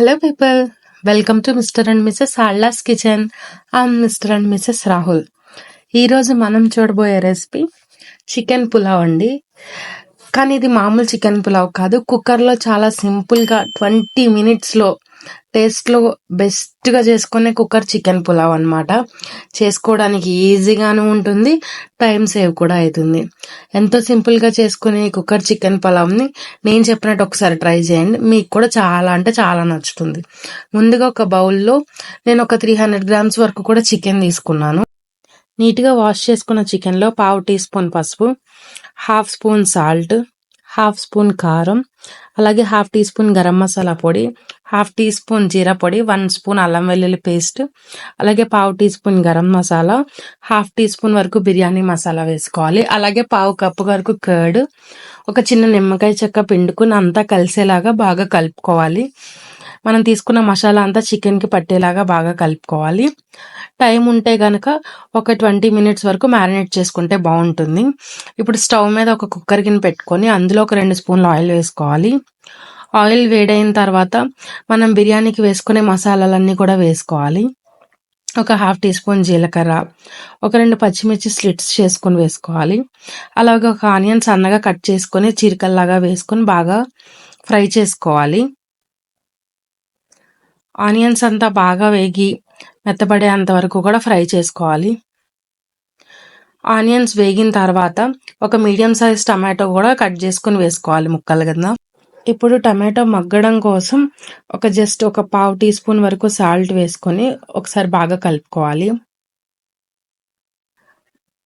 Hello, people. Welcome to Mr. and Mrs. Sarla's Kitchen. I'm Mr. and Mrs. Rahul. ఈ రోజు మనం చూడబోయే recipe chicken pulao అండి. కానీ ఇది మామూలు చికెన్ పులావ్ కాదు. కుక్కర్లో చాలా సింపుల్గా 20 మినిట్స్లో టేస్ట్లో బెస్ట్గా చేసుకునే కుక్కర్ చికెన్ పులావ్ అనమాట. చేసుకోవడానికి ఈజీగాను ఉంటుంది, టైం సేవ్ కూడా అవుతుంది. ఎంతో సింపుల్గా చేసుకునే కుక్కర్ చికెన్ పులావ్ని నేను చెప్పినట్టు ఒకసారి ట్రై చేయండి, మీకు కూడా చాలా అంటే చాలా నచ్చుతుంది. ముందుగా ఒక బౌల్లో నేను ఒక 300 గ్రామ్స్ వరకు కూడా చికెన్ తీసుకున్నాను. నీట్గా వాష్ చేసుకున్న చికెన్లో 1/2 టీ స్పూన్ పసుపు, 1/2 స్పూన్ సాల్ట్, 1/2 స్పూన్ కారం, అలాగే 1/2 టీ స్పూన్ గరం మసాలా పొడి, 1/2 టీ స్పూన్ జీరా పొడి, 1 స్పూన్ అల్లం వెల్లుల్లి పేస్ట్, అలాగే 1/2 teaspoon garam masala, 1/2 teaspoon వరకు బిర్యానీ మసాలా వేసుకోవాలి. అలాగే 1/2 కప్పు వరకు కర్డ్, ఒక చిన్న నిమ్మకాయ చెక్క పిండుకుని అంతా కలిసేలాగా బాగా కలుపుకోవాలి. మనం తీసుకున్న మసాలా అంతా చికెన్కి పట్టేలాగా బాగా కలుపుకోవాలి. టైం ఉంటే కనుక ఒక 20 మినిట్స్ వరకు మ్యారినేట్ చేసుకుంటే బాగుంటుంది. ఇప్పుడు స్టవ్ మీద ఒక కుక్కర్ గిన్నె పెట్టుకొని అందులో ఒక 2 స్పూన్లు ఆయిల్ వేసుకోవాలి. ఆయిల్ వేడైన తర్వాత మనం బిర్యానీకి వేసుకునే మసాలాలన్నీ కూడా వేసుకోవాలి. ఒక 1/2 టీ స్పూన్ జీలకర్ర, ఒక 2 పచ్చిమిర్చి స్లిట్స్ చేసుకొని వేసుకోవాలి. అలాగే ఒక ఆనియన్ సన్నగా కట్ చేసుకొని చీరికల్లాగా వేసుకొని బాగా ఫ్రై చేసుకోవాలి. ఆనియన్స్ అంతా బాగా వేగి మెత్తబడేంత వరకు కూడా ఫ్రై చేసుకోవాలి. ఆనియన్స్ వేగిన తర్వాత ఒక మీడియం సైజ్ టమాటో కూడా కట్ చేసుకుని వేసుకోవాలి ముక్కలు కింద. ఇప్పుడు టమాటో మగ్గడం కోసం ఒక 1/2 టీ స్పూన్ వరకు సాల్ట్ వేసుకొని ఒకసారి బాగా కలుపుకోవాలి.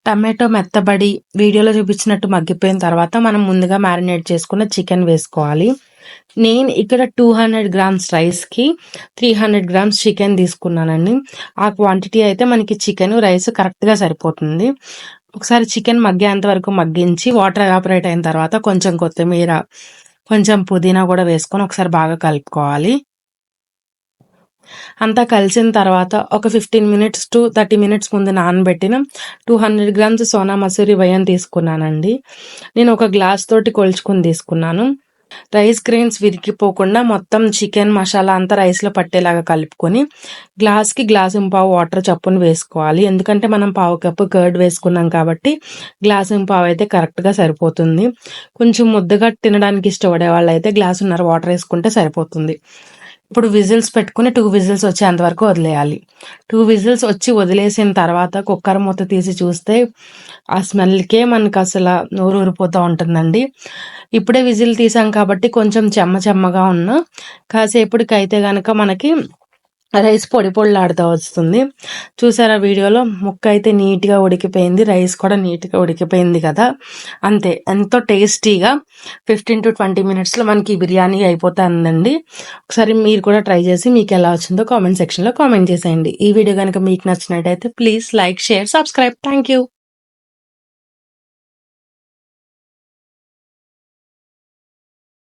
టమాటో మెత్తబడి వీడియోలో చూపించినట్టు మగ్గిపోయిన తర్వాత మనం ముందుగా మ్యారినేట్ చేసుకున్న చికెన్ వేసుకోవాలి. నేను ఇక్కడ 200 గ్రామ్స్ రైస్కి 300 గ్రామ్స్ చికెన్ తీసుకున్నానండి. ఆ క్వాంటిటీ అయితే మనకి చికెన్ రైస్ కరెక్ట్గా సరిపోతుంది. ఒకసారి చికెన్ మగ్గేంత వరకు మగ్గించి వాటర్ ఎవాపరేట్ అయిన తర్వాత కొంచెం కొత్తిమీర, కొంచెం పుదీనా కూడా వేసుకొని ఒకసారి బాగా కలుపుకోవాలి. అంతా కలిసిన తర్వాత ఒక 15 మినిట్స్ టు 30 మినిట్స్ ముందు నానబెట్టిన 200 గ్రామ్స్ సోనా మసూరి బియ్యం తీసుకున్నానండి. నేను ఒక గ్లాస్ తోటి కొలుచుకొని తీసుకున్నాను. రైస్ గ్రెయిన్స్ విరిగిపోకుండా మొత్తం చికెన్ మసాలా అంతా రైస్లో పట్టేలాగా కలుపుకొని గ్లాస్కి 1.5 గ్లాసు వాటర్ చప్పున వేసుకోవాలి. ఎందుకంటే మనం 1/2 కప్పు కర్డ్ వేసుకున్నాం కాబట్టి 1.5 గ్లాసు అయితే కరెక్ట్గా సరిపోతుంది. కొంచెం ముద్దగా తినడానికి ఇష్టపడే వాళ్ళు అయితే 1.5 గ్లాసు వాటర్ వేసుకుంటే సరిపోతుంది. ఇప్పుడు విజిల్స్ పెట్టుకుని 2 విజిల్స్ వచ్చేంత వరకు వదిలేయాలి. 2 విజిల్స్ వచ్చి వదిలేసిన తర్వాత కుక్కర్ మూత తీసి చూస్తే ఆ స్మెల్కే మనకు అసలు నోరు ఊరిపోతూ ఉంటుందండి. ఇప్పుడే విజిల్ తీసాం కాబట్టి కొంచెం చెమ్మగా ఉన్న కాసేపటికి అయితే కనుక మనకి రైస్ పొడిలాడుతూ వస్తుంది. చూసారా వీడియోలో ముక్క అయితే నీట్గా ఉడికిపోయింది, రైస్ కూడా నీట్గా ఉడికిపోయింది కదా. అంతే, ఎంతో టేస్టీగా 15 to 20 మినిట్స్లో మనకి బిర్యానీ అయిపోతుందండి. ఒకసారి మీరు కూడా ట్రై చేసి మీకు ఎలా వచ్చిందో కామెంట్ సెక్షన్లో కామెంట్ చేసేయండి. ఈ వీడియో కనుక మీకు నచ్చినట్టయితే please like, share, subscribe. Thank you.